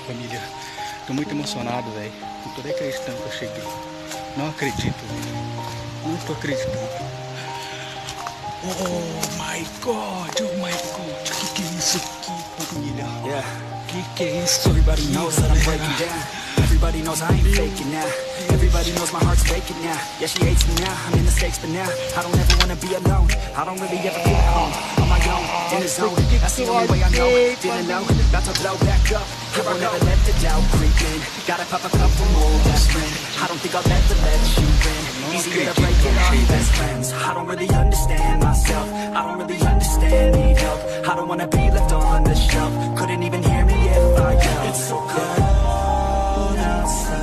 família. Tô muito emocionado, velho. Não tô nem acreditando que eu cheguei. Não acredito, velho. Não tô acreditando. Oh my God, oh my God. Que é isso aqui, família? Yeah. Que é isso? Everybody knows that I'm breaking down. Everybody knows I ain't faking now. Everybody knows my heart's faking now. Yeah, she hates me now, I'm in the States, but now I don't ever wanna be alone. I don't really ever feel at home. On my own, in the zone. That's the only way I know. Feeling low, about to blow back up. I won't ever let the doubt creep in. Gotta pop a couple more aspirin. I don't think I'll ever let you in. Easier to break it off best friends. I don't really understand myself. I don't really understand, need help. I don't wanna be left on the shelf. Couldn't even hear me if I yelled. It's so cold outside.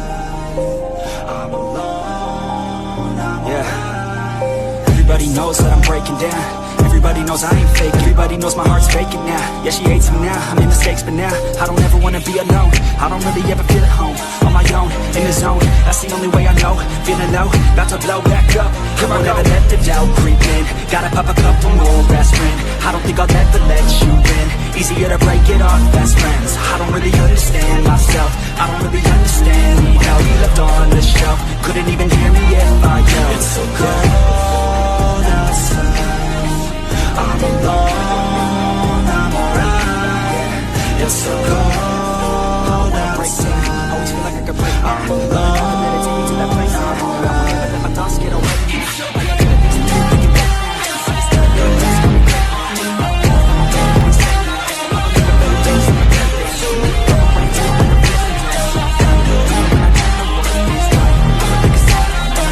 I'm alone, I'm alright. Everybody knows that I'm breaking down. Everybody knows I ain't fake. Everybody knows my heart's faking now. Yeah, she hates me now, I'm in mistakes, but now I don't ever wanna be alone. I don't really ever feel at home. On my own, in the zone. That's the only way I know. Feeling low, about to blow back up. I won't ever let the doubt creep in. Gotta pop a couple more aspirin. I don't think I'll ever let you in. Easier to break it off best friends. I don't really understand myself. I don't really understand, need help. Be left on the shelf. Couldn't even hear me if I yelled. It's so cold outside. I'm alone, I'm alright. It's so cold outside. Always feel like I could break down. I'm alone, meditate to that place. I won't ever let my thoughts get away. I got better things to do, thinking back now. I just gotta do it, it's gonna be great now. I don't know what I'm saying now. I believe in better days than the bad days. Don't wait till I'm in a prison now. Gotta do it when I don't know what it is like. I'ma pick a side, I'ma take pride. I'ma make a sign, I'll say it loud.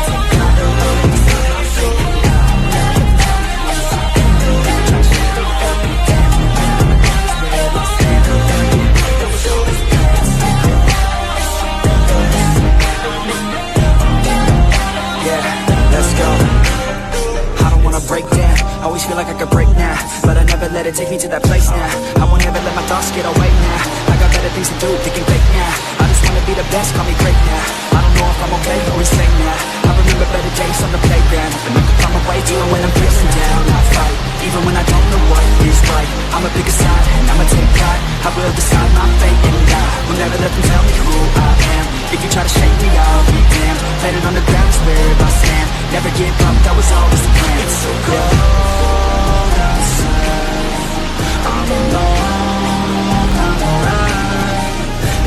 Break down, always feel like I could break now, but I never let it take me to that place now. I won't ever let my thoughts get away now. I got better things to do, thinking fake now. I just wanna be the best, call me great now. I don't know if I'm okay or insane now. I remember better days on the playground, and I can find my way even when I'm feeling down. I fight, even when I don't know what is right. I'ma pick a side, and I'ma take pride. I will decide my fate and die. Will never let them tell me who I am. If you try to shake me, I'll be damned. Planet on the ground is where I stand. Never give up, that was always the plan. It's so cold outside. I'm alone, I'm alright.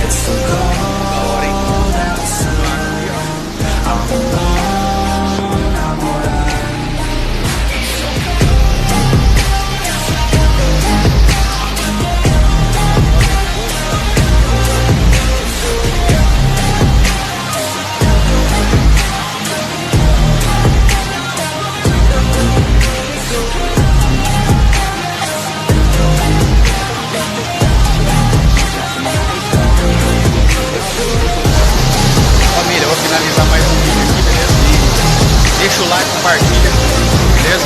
It's so cold outside. I'm alone, I'm alright. Família, eu vou finalizar mais um vídeo aqui, beleza? E deixa o like, compartilha, beleza?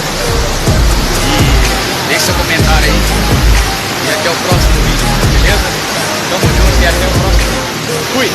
E deixa seu comentário aí. E até o próximo vídeo, beleza? Tamo junto e até o próximo vídeo. Fui!